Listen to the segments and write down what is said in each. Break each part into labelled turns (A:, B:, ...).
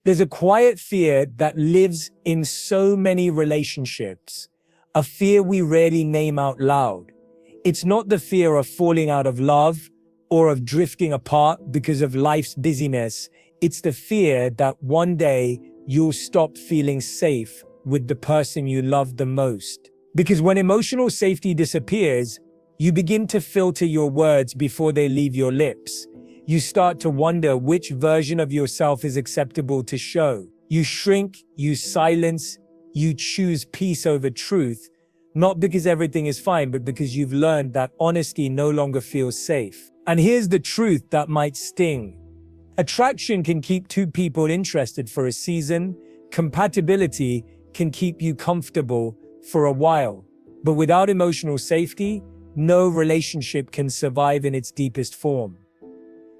A: There's a quiet fear that lives in so many relationships, a fear we rarely name out loud. It's not the fear of falling out of love or of drifting apart because of life's busyness. It's the fear that one day you'll stop feeling safe with the person you love the most. Because when emotional safety disappears, you begin to filter your words before they leave your lips. You start to wonder which version of yourself is acceptable to show. You shrink, you silence, you choose peace over truth, not because everything is fine, but because you've learned that honesty no longer feels safe. And here's the truth that might sting. Attraction can keep two people interested for a season. Compatibility can keep you comfortable for a while. But without emotional safety, no relationship can survive in its deepest form.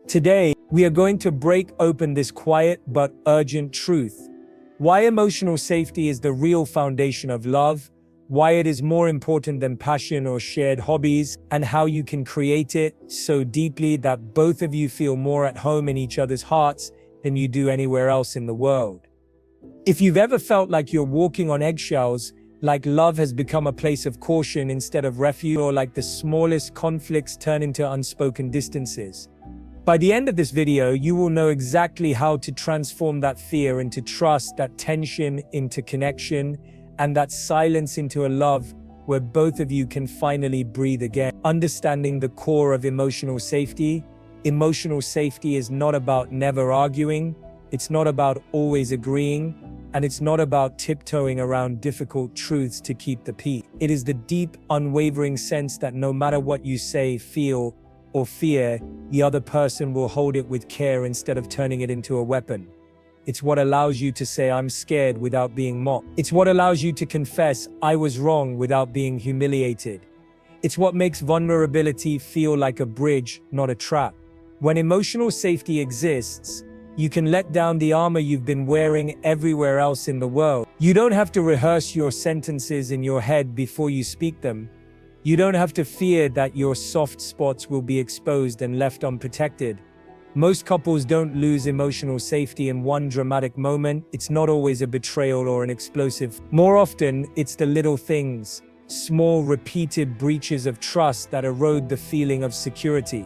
A: Today, we are going to break open this quiet but urgent truth. Why emotional safety is the real foundation of love, why it is more important than passion or shared hobbies, and how you can create it so deeply that both of you feel more at home in each other's hearts than you do anywhere else in the world. If you've ever felt like you're walking on eggshells, like love has become a place of caution instead of refuge, or like the smallest conflicts turn into unspoken distances, by the end of this video, you will know exactly how to transform that fear into trust, that tension into connection, and that silence into a love where both of you can finally breathe again. Understanding the core of emotional safety. Emotional safety is not about never arguing, it's not about always agreeing, and it's not about tiptoeing around difficult truths to keep the peace. It is the deep, unwavering sense that no matter what you say, feel, or fear, the other person will hold it with care instead of turning it into a weapon. It's what allows you to say, "I'm scared," without being mocked. It's what allows you to confess, "I was wrong," without being humiliated. It's what makes vulnerability feel like a bridge, not a trap. When emotional safety exists, you can let down the armor you've been wearing everywhere else in the world. You don't have to rehearse your sentences in your head before you speak them. You don't have to fear that your soft spots will be exposed and left unprotected. Most couples don't lose emotional safety in one dramatic moment. It's not always a betrayal or an explosive. More often, it's the little things, small repeated breaches of trust that erode the feeling of security.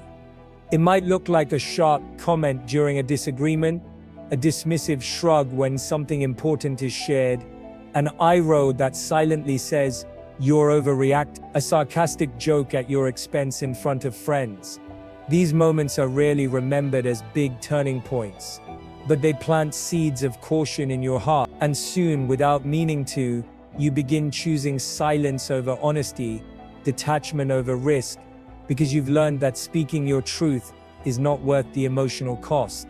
A: It might look like a sharp comment during a disagreement, a dismissive shrug when something important is shared, an eye roll that silently says, "You're overreacting," a sarcastic joke at your expense in front of friends. These moments are rarely remembered as big turning points, but they plant seeds of caution in your heart. And soon, without meaning to, you begin choosing silence over honesty, detachment over risk, because you've learned that speaking your truth is not worth the emotional cost.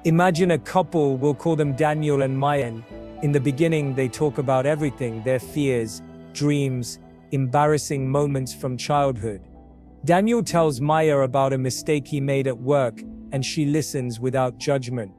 A: Imagine a couple, we'll call them Daniel and Maya. In the beginning, they talk about everything, their fears, dreams, embarrassing moments from childhood. Daniel tells Maya about a mistake he made at work, and she listens without judgment.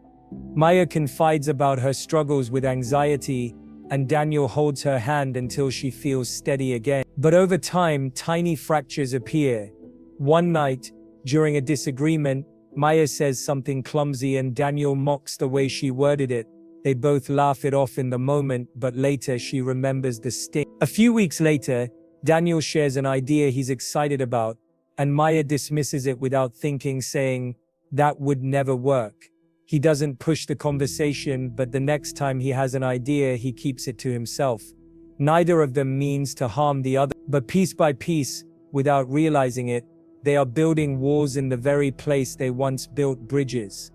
A: Maya confides about her struggles with anxiety, and Daniel holds her hand until she feels steady again. But over time, tiny fractures appear. One night, during a disagreement, Maya says something clumsy and Daniel mocks the way she worded it. They both laugh it off in the moment, but later she remembers the sting. A few weeks later, Daniel shares an idea he's excited about, and Maya dismisses it without thinking, saying, "That would never work." He doesn't push the conversation, but the next time he has an idea, he keeps it to himself. Neither of them means to harm the other, but piece by piece, without realizing it, they are building walls in the very place they once built bridges.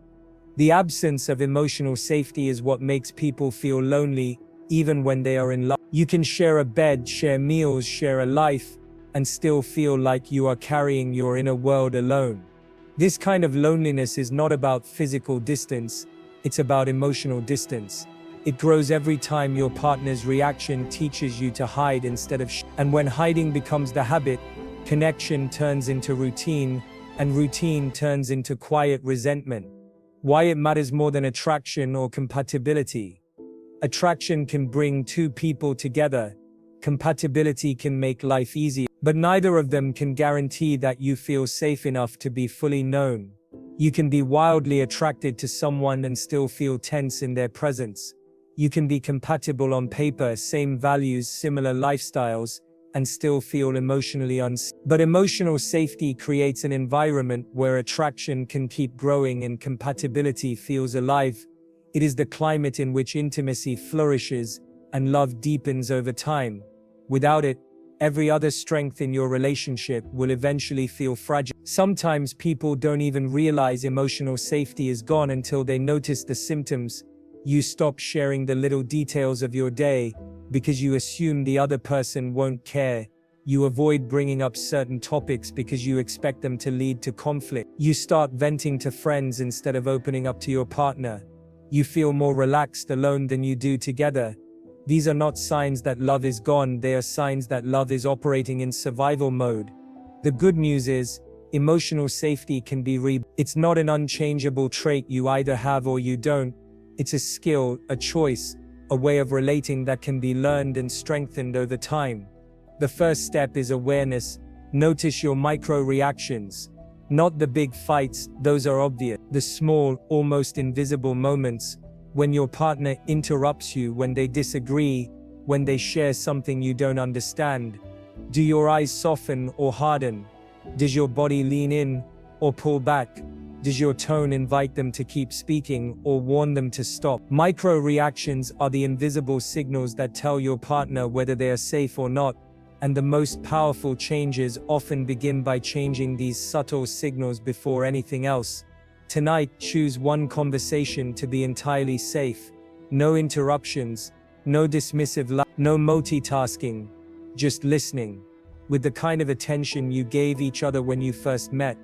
A: The absence of emotional safety is what makes people feel lonely, even when they are in love. You can share a bed, share meals, share a life, and still feel like you are carrying your inner world alone. This kind of loneliness is not about physical distance, it's about emotional distance. It grows every time your partner's reaction teaches you to hide instead of and when hiding becomes the habit, connection turns into routine, and routine turns into quiet resentment. Why it matters more than attraction or compatibility. Attraction can bring two people together. Compatibility can make life easier, but neither of them can guarantee that you feel safe enough to be fully known. You can be wildly attracted to someone and still feel tense in their presence. You can be compatible on paper, same values, similar lifestyles, and still feel emotionally unsafe. But emotional safety creates an environment where attraction can keep growing and compatibility feels alive. It is the climate in which intimacy flourishes and love deepens over time. Without it, every other strength in your relationship will eventually feel fragile. Sometimes people don't even realize emotional safety is gone until they notice the symptoms. You stop sharing the little details of your day because you assume the other person won't care. You avoid bringing up certain topics because you expect them to lead to conflict. You start venting to friends instead of opening up to your partner. You feel more relaxed alone than you do together. These are not signs that love is gone, they are signs that love is operating in survival mode. The good news is, emotional safety can be It's not an unchangeable trait you either have or you don't. It's a skill, a choice, a way of relating that can be learned and strengthened over time. The first step is awareness. Notice your micro reactions. Not the big fights, those are obvious. The small, almost invisible moments, when your partner interrupts you, when they disagree, when they share something you don't understand. Do your eyes soften or harden? Does your body lean in or pull back? Does your tone invite them to keep speaking or warn them to stop? Micro reactions are the invisible signals that tell your partner whether they are safe or not, and the most powerful changes often begin by changing these subtle signals before anything else. Tonight, choose one conversation to be entirely safe. No interruptions, no dismissive, no multitasking, just listening, with the kind of attention you gave each other when you first met.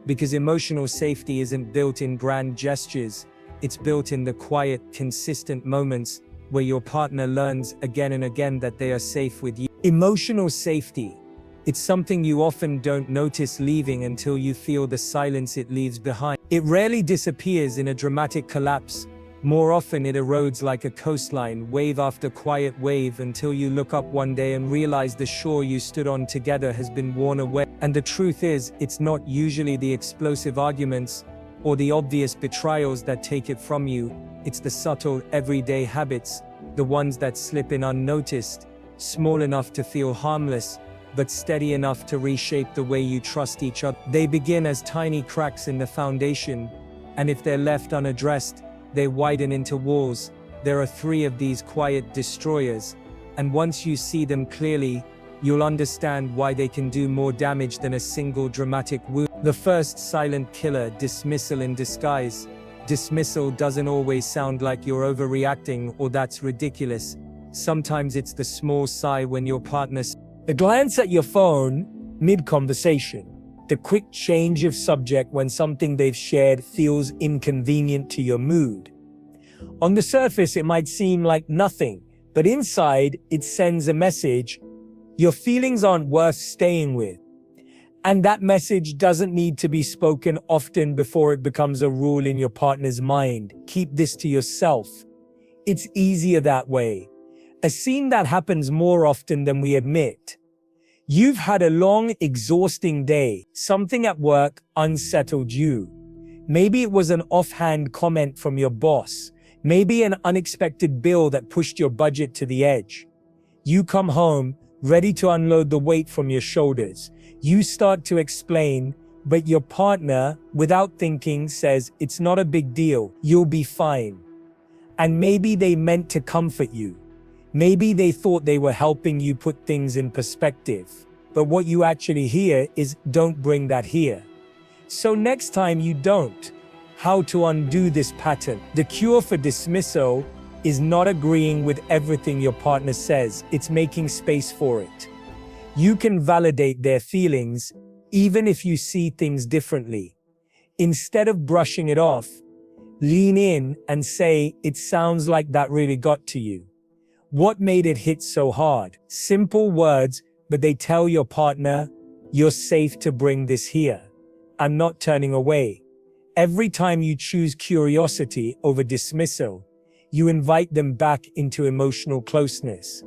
A: Because emotional safety isn't built in grand gestures, it's built in the quiet, consistent moments where your partner learns again and again that they are safe with you. Emotional safety. It's something you often don't notice leaving until you feel the silence it leaves behind. It rarely disappears in a dramatic collapse. More often it erodes like a coastline, wave after quiet wave, until you look up one day and realize the shore you stood on together has been worn away. And the truth is, it's not usually the explosive arguments or the obvious betrayals that take it from you. It's the subtle, everyday habits, the ones that slip in unnoticed, small enough to feel harmless, but steady enough to reshape the way you trust each other. They begin as tiny cracks in the foundation, and if they're left unaddressed, they widen into walls. There are 3 of these quiet destroyers, and once you see them clearly, you'll understand why they can do more damage than a single dramatic wound. The first silent killer, dismissal in disguise. Dismissal doesn't always sound like you're overreacting or that's ridiculous. Sometimes it's the small sigh when your partner the glance at your phone mid-conversation, the quick change of subject when something they've shared feels inconvenient to your mood. On the surface, it might seem like nothing, but inside, it sends a message: your feelings aren't worth staying with. And that message doesn't need to be spoken often before it becomes a rule in your partner's mind. Keep this to yourself. It's easier that way. A scene that happens more often than we admit. You've had a long, exhausting day. Something at work unsettled you. Maybe it was an offhand comment from your boss. Maybe an unexpected bill that pushed your budget to the edge. You come home, ready to unload the weight from your shoulders. You start to explain, but your partner, without thinking, says, "It's not a big deal. You'll be fine." And maybe they meant to comfort you. Maybe they thought they were helping you put things in perspective. But what you actually hear is, "Don't bring that here." So next time you don't. How to undo this pattern? The cure for dismissal is not agreeing with everything your partner says. It's making space for it. You can validate their feelings, even if you see things differently. Instead of brushing it off, lean in and say, "It sounds like that really got to you. What made it hit so hard?" Simple words, but they tell your partner, "You're safe to bring this here. I'm not turning away." Every time you choose curiosity over dismissal, you invite them back into emotional closeness.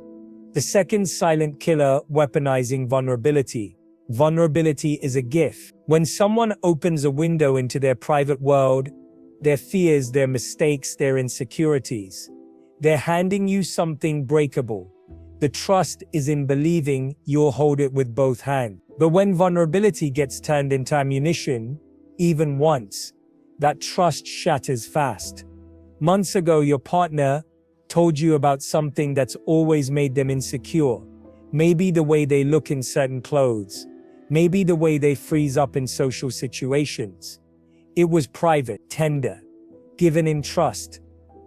A: The second silent killer, weaponizing vulnerability. Vulnerability is a gift. When someone opens a window into their private world, their fears, their mistakes, their insecurities, they're handing you something breakable. The trust is in believing you'll hold it with both hands. But when vulnerability gets turned into ammunition, even once, that trust shatters fast. Months ago, your partner told you about something that's always made them insecure. Maybe the way they look in certain clothes. Maybe the way they freeze up in social situations. It was private, tender, given in trust.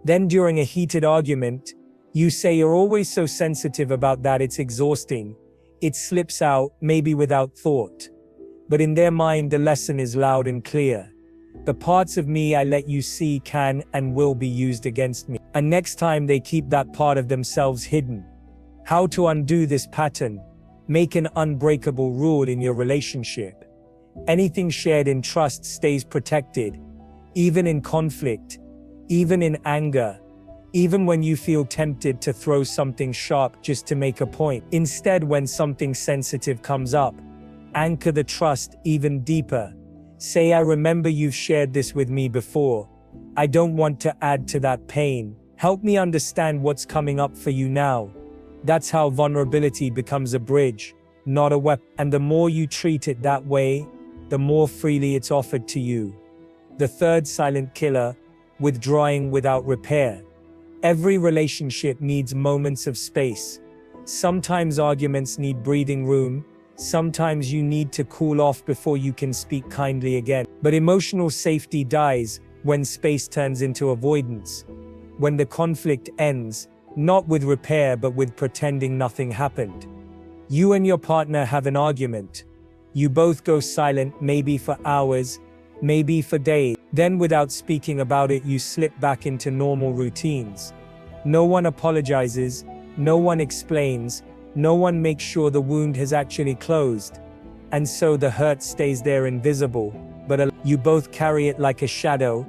A: Then during a heated argument, you say you're always so sensitive about that it's exhausting. It slips out, maybe without thought. But in their mind, the lesson is loud and clear. The parts of me I let you see can and will be used against me. And next time they keep that part of themselves hidden. How to undo this pattern? Make an unbreakable rule in your relationship. Anything shared in trust stays protected, even in conflict, even in anger, even when you feel tempted to throw something sharp just to make a point. Instead, when something sensitive comes up, anchor the trust even deeper. Say, I remember you've shared this with me before. I don't want to add to that pain. Help me understand what's coming up for you now. That's how vulnerability becomes a bridge, not a weapon. And the more you treat it that way, the more freely it's offered to you. The third silent killer, withdrawing without repair. Every relationship needs moments of space. Sometimes arguments need breathing room. Sometimes you need to cool off before you can speak kindly again. But emotional safety dies when space turns into avoidance. When the conflict ends, not with repair but with pretending nothing happened. You and your partner have an argument. You both go silent, maybe for hours, maybe for days. Then without speaking about it, you slip back into normal routines. No one apologizes, no one explains, no one makes sure the wound has actually closed. And so the hurt stays there invisible, but you both carry it like a shadow,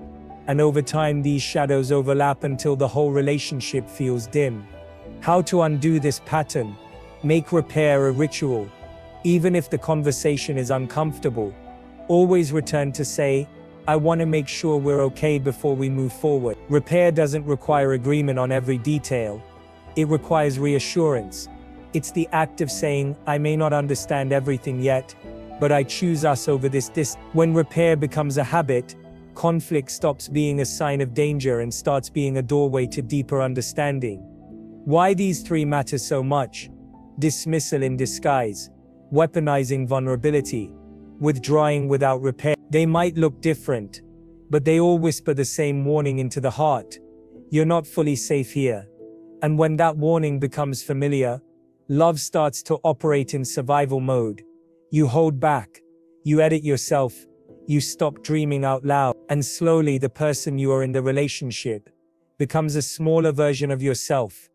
A: and over time these shadows overlap until the whole relationship feels dim. How to undo this pattern? Make repair a ritual. Even if the conversation is uncomfortable, always return to say, I want to make sure we're okay before we move forward. Repair doesn't require agreement on every detail. It requires reassurance. It's the act of saying, I may not understand everything yet, but I choose us over this. When repair becomes a habit, conflict stops being a sign of danger and starts being a doorway to deeper understanding. Why these three matter so much? Dismissal in disguise, weaponizing vulnerability, withdrawing without repair. They might look different, but they all whisper the same warning into the heart. You're not fully safe here. And when that warning becomes familiar, love starts to operate in survival mode. You hold back, you edit yourself, you stop dreaming out loud, and slowly the person you are in the relationship becomes a smaller version of yourself.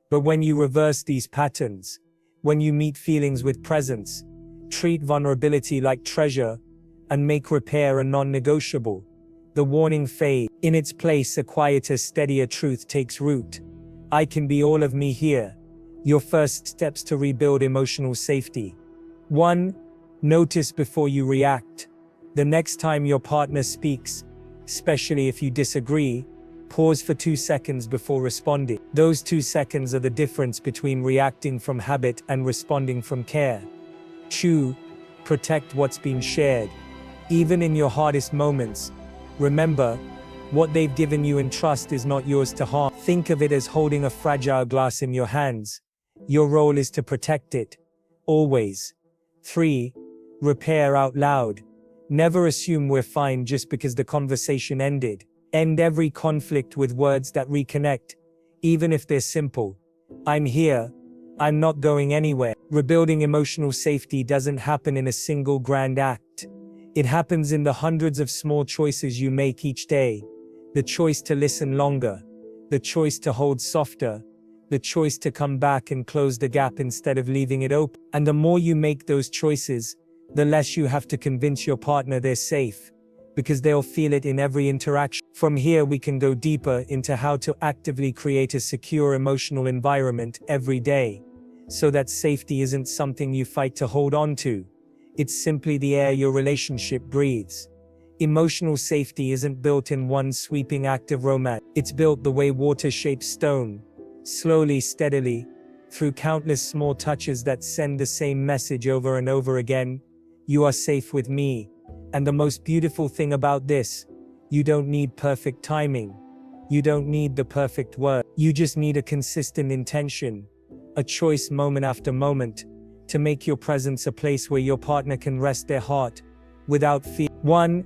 A: But when you reverse these patterns, when you meet feelings with presence, treat vulnerability like treasure, and make repair a non-negotiable, the warning fades. In its place, a quieter, steadier truth takes root. I can be all of me here. Your first steps to rebuild emotional safety. 1. Notice before you react. The next time your partner speaks, especially if you disagree, pause for 2 seconds before responding. Those 2 seconds are the difference between reacting from habit and responding from care. 2. Protect what's been shared. Even in your hardest moments, remember, what they've given you in trust is not yours to harm. Think of it as holding a fragile glass in your hands. Your role is to protect it. Always. 3. Repair out loud. Never assume we're fine just because the conversation ended. End every conflict with words that reconnect, even if they're simple. I'm here. I'm not going anywhere. Rebuilding emotional safety doesn't happen in a single grand act. It happens in the hundreds of small choices you make each day. The choice to listen longer. The choice to hold softer. The choice to come back and close the gap instead of leaving it open. And the more you make those choices, the less you have to convince your partner they're safe, because they'll feel it in every interaction. From here, we can go deeper into how to actively create a secure emotional environment every day, so that safety isn't something you fight to hold on to. It's simply the air your relationship breathes. Emotional safety isn't built in one sweeping act of romance. It's built the way water shapes stone, slowly, steadily, through countless small touches that send the same message over and over again. You are safe with me. And the most beautiful thing about this, you don't need perfect timing. You don't need the perfect word. You just need a consistent intention, a choice moment after moment, to make your presence a place where your partner can rest their heart without fear. 1.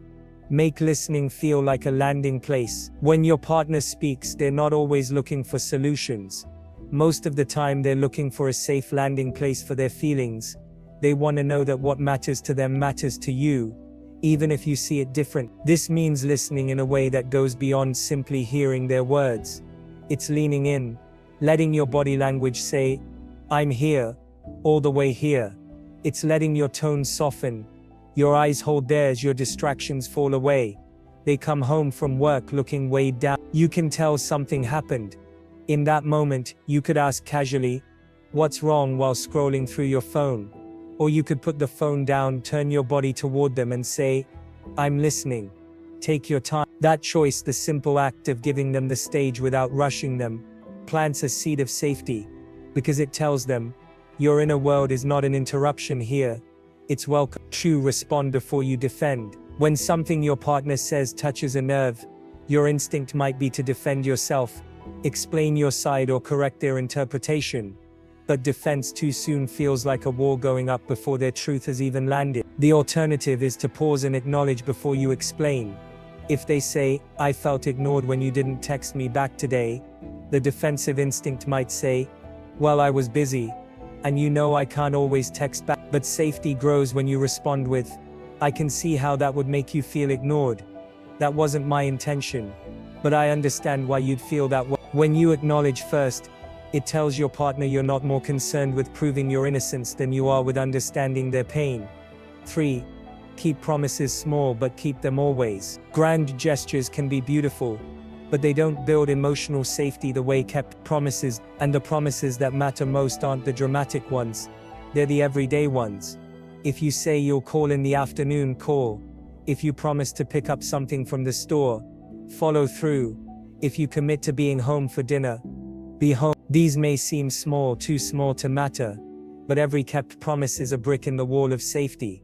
A: Make listening feel like a landing place. When your partner speaks, they're not always looking for solutions. Most of the time, they're looking for a safe landing place for their feelings. They want to know that what matters to them matters to you, even if you see it different. This means listening in a way that goes beyond simply hearing their words. It's leaning in, letting your body language say, "I'm here," all the way here. It's letting your tone soften, your eyes hold theirs, your distractions fall away. They come home from work looking weighed down. You can tell something happened. In that moment, you could ask casually, "What's wrong?" while scrolling through your phone. Or you could put the phone down, turn your body toward them and say, "I'm listening. Take your time." That choice, the simple act of giving them the stage without rushing them, plants a seed of safety, because it tells them, your inner world is not an interruption here. It's welcome. 2. Respond before you defend. When something your partner says touches a nerve, your instinct might be to defend yourself, explain your side or correct their interpretation. But defense too soon feels like a wall going up before their truth has even landed. The alternative is to pause and acknowledge before you explain. If they say, "I felt ignored when you didn't text me back today," the defensive instinct might say, "Well, I was busy. And you know I can't always text back." But safety grows when you respond with, "I can see how that would make you feel ignored. That wasn't my intention. But I understand why you'd feel that way." When you acknowledge first, it tells your partner you're not more concerned with proving your innocence than you are with understanding their pain. 3. Keep promises small but keep them always. Grand gestures can be beautiful, but they don't build emotional safety the way kept promises, and the promises that matter most aren't the dramatic ones. They're the everyday ones. If you say you'll call in the afternoon, call. If you promise to pick up something from the store, follow through. If you commit to being home for dinner, be home. These may seem small, too small to matter, but every kept promise is a brick in the wall of safety.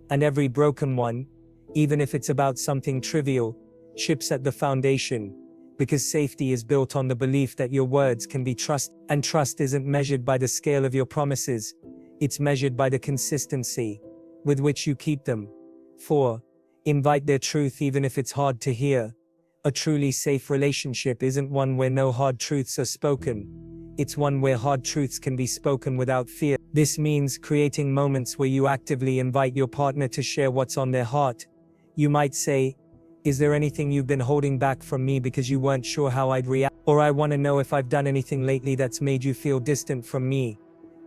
A: And every broken one, even if it's about something trivial, chips at the foundation. Because safety is built on the belief that your words can be trusted, and trust isn't measured by the scale of your promises, it's measured by the consistency with which you keep them. 4. Invite their truth even if it's hard to hear. A truly safe relationship isn't one where no hard truths are spoken. It's one where hard truths can be spoken without fear. This means creating moments where you actively invite your partner to share what's on their heart. You might say, "Is there anything you've been holding back from me because you weren't sure how I'd react?" Or, "I want to know if I've done anything lately that's made you feel distant from me."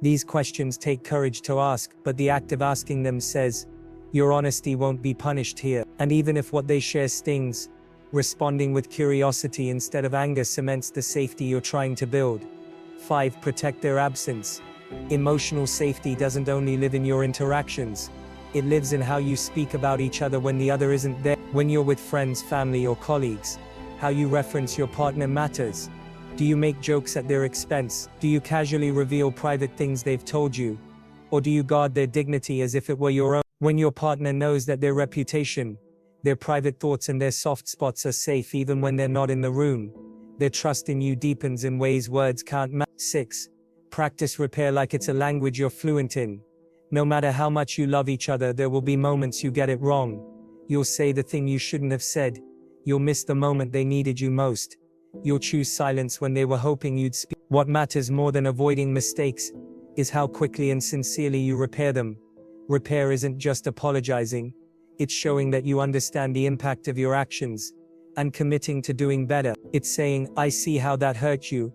A: These questions take courage to ask, but the act of asking them says, your honesty won't be punished here. And even if what they share stings, responding with curiosity instead of anger cements the safety you're trying to build. 5. Protect their absence. Emotional safety doesn't only live in your interactions. It lives in how you speak about each other when the other isn't there. When you're with friends, family, or colleagues, how you reference your partner matters. Do you make jokes at their expense? Do you casually reveal private things they've told you? Or do you guard their dignity as if it were your own? When your partner knows that their reputation, their private thoughts, and their soft spots are safe even when they're not in the room, their trust in you deepens in ways words can't match. 6. Practice repair like it's a language you're fluent in. No matter how much you love each other, there will be moments you get it wrong. You'll say the thing you shouldn't have said. You'll miss the moment they needed you most. You'll choose silence when they were hoping you'd speak. What matters more than avoiding mistakes is how quickly and sincerely you repair them. Repair isn't just apologizing. It's showing that you understand the impact of your actions and committing to doing better. It's saying, "I see how that hurt you,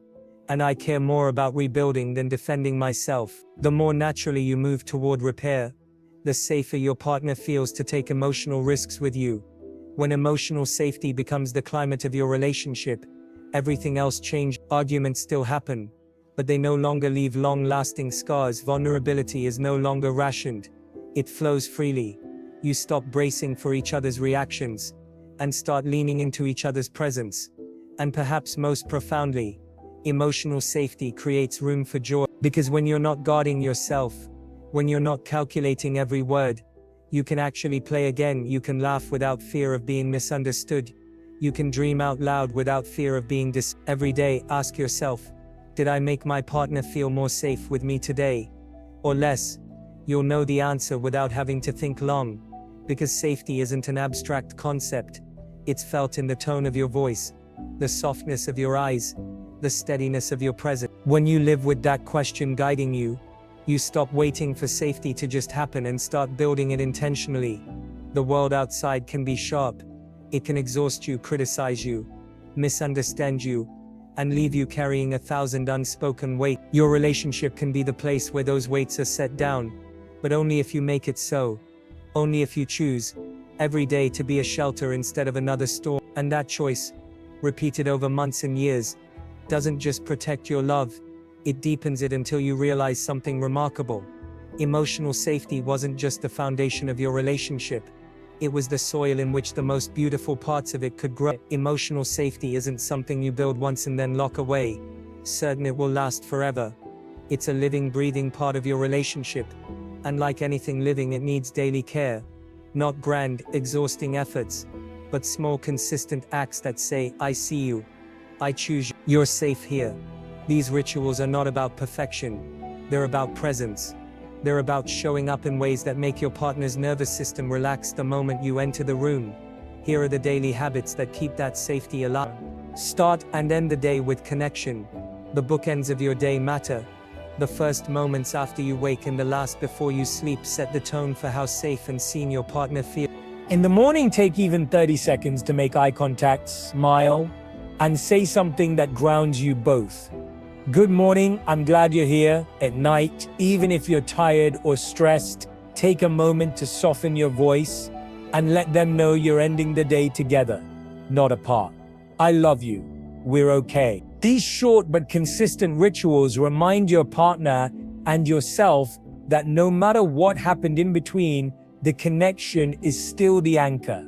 A: and I care more about rebuilding than defending myself." The more naturally you move toward repair, the safer your partner feels to take emotional risks with you. When emotional safety becomes the climate of your relationship, everything else changes. Arguments still happen, but they no longer leave long-lasting scars. Vulnerability is no longer rationed. It flows freely. You stop bracing for each other's reactions and start leaning into each other's presence. And perhaps most profoundly, emotional safety creates room for joy. Because when you're not guarding yourself, when you're not calculating every word, you can actually play again. You can laugh without fear of being misunderstood. You can dream out loud without fear of being Every day, ask yourself, did I make my partner feel more safe with me today? Or less? You'll know the answer without having to think long. Because safety isn't an abstract concept. It's felt in the tone of your voice, the softness of your eyes, the steadiness of your presence. When you live with that question guiding you, you stop waiting for safety to just happen and start building it intentionally. The world outside can be sharp. It can exhaust you, criticize you, misunderstand you, and leave you carrying 1,000 unspoken weight. Your relationship can be the place where those weights are set down, but only if you make it so. Only if you choose, every day, to be a shelter instead of another storm. And that choice, repeated over months and years, doesn't just protect your love, it deepens it until you realize something remarkable. Emotional safety wasn't just the foundation of your relationship. It was the soil in which the most beautiful parts of it could grow. Emotional safety isn't something you build once and then lock away, certain it will last forever. It's a living, breathing part of your relationship. And like anything living, it needs daily care. Not grand, exhausting efforts, but small, consistent acts that say, I see you. I choose you. You're safe here. These rituals are not about perfection. They're about presence. They're about showing up in ways that make your partner's nervous system relax the moment you enter the room. Here are the daily habits that keep that safety alive. Start and end the day with connection. The bookends of your day matter. The first moments after you wake and the last before you sleep set the tone for how safe and seen your partner feels. In the morning, take even 30 seconds to make eye contact, smile, and say something that grounds you both. Good morning, I'm glad you're here. At night, even if you're tired or stressed, take a moment to soften your voice and let them know you're ending the day together, not apart. I love you. We're okay. These short but consistent rituals remind your partner and yourself that no matter what happened in between, the connection is still the anchor.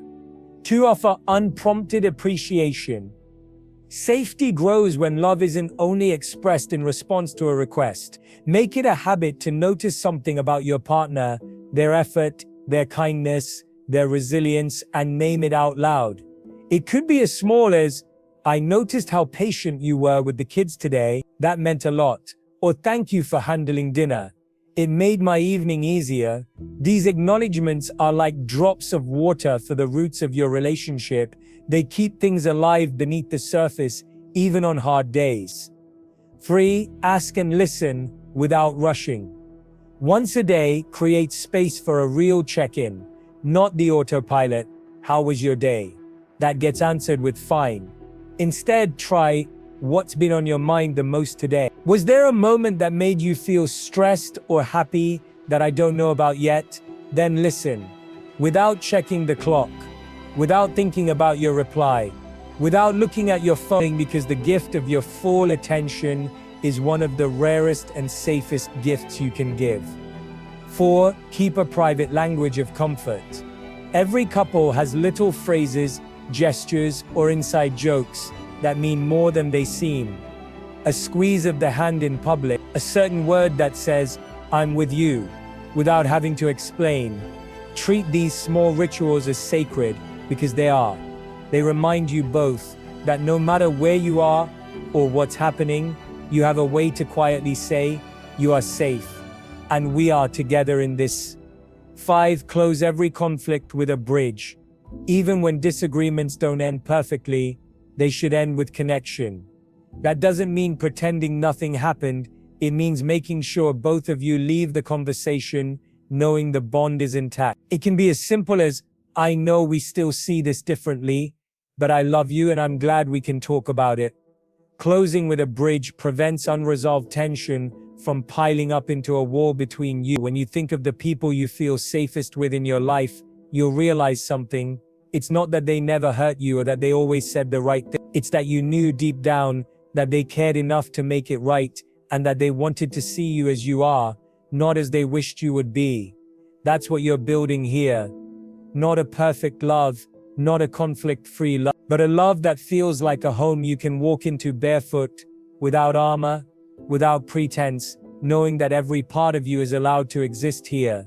A: To offer unprompted appreciation. Safety grows when love isn't only expressed in response to a request. Make it a habit to notice something about your partner, their effort, their kindness, their resilience, and name it out loud. It could be as small as, I noticed how patient you were with the kids today. That meant a lot. Or thank you for handling dinner. It made my evening easier. These acknowledgements are like drops of water for the roots of your relationship. They keep things alive beneath the surface, even on hard days. 3. Ask and listen without rushing. Once a day, create space for a real check-in, not the autopilot, how was your day? That gets answered with fine. Instead, try, what's been on your mind the most today? Was there a moment that made you feel stressed or happy that I don't know about yet? Then listen, without checking the clock, without thinking about your reply, without looking at your phone, because the gift of your full attention is one of the rarest and safest gifts you can give. 4. Keep a private language of comfort. Every couple has little phrases, gestures, or inside jokes that mean more than they seem. A squeeze of the hand in public, a certain word that says, I'm with you, without having to explain. Treat these small rituals as sacred, because they are. They remind you both that no matter where you are or what's happening, you have a way to quietly say, you are safe, and we are together in this. 5. Close every conflict with a bridge. Even when disagreements don't end perfectly, they should end with connection. That doesn't mean pretending nothing happened. It means making sure both of you leave the conversation knowing the bond is intact. It can be as simple as, I know we still see this differently, but I love you and I'm glad we can talk about it. Closing with a bridge prevents unresolved tension from piling up into a wall between you. When you think of the people you feel safest with in your life, you'll realize something. It's not that they never hurt you or that they always said the right thing. It's that you knew deep down that they cared enough to make it right and that they wanted to see you as you are, not as they wished you would be. That's what you're building here. Not a perfect love, not a conflict-free love, but a love that feels like a home you can walk into barefoot, without armor, without pretense, knowing that every part of you is allowed to exist here.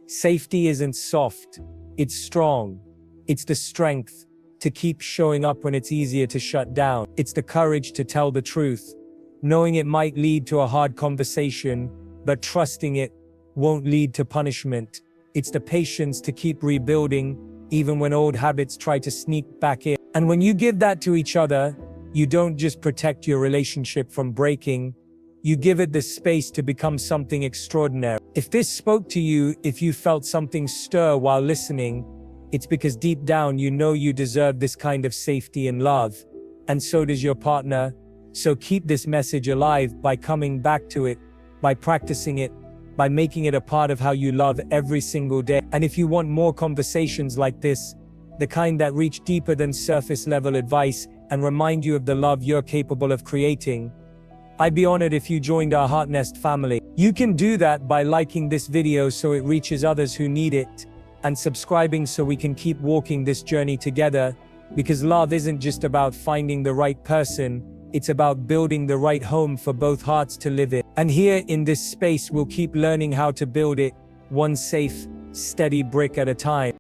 A: Safety isn't soft, it's strong. It's the strength to keep showing up when it's easier to shut down. It's the courage to tell the truth, knowing it might lead to a hard conversation, but trusting it won't lead to punishment. It's the patience to keep rebuilding, even when old habits try to sneak back in. And when you give that to each other, you don't just protect your relationship from breaking, you give it the space to become something extraordinary. If this spoke to you, if you felt something stir while listening, it's because deep down you know you deserve this kind of safety and love. And so does your partner. So keep this message alive by coming back to it, by practicing it, by making it a part of how you love every single day. And if you want more conversations like this, the kind that reach deeper than surface level advice and remind you of the love you're capable of creating, I'd be honored if you joined our Heartnest family. You can do that by liking this video so it reaches others who need it, and subscribing so we can keep walking this journey together, because love isn't just about finding the right person, it's about building the right home for both hearts to live in. And here in this space, we'll keep learning how to build it, one safe, steady brick at a time.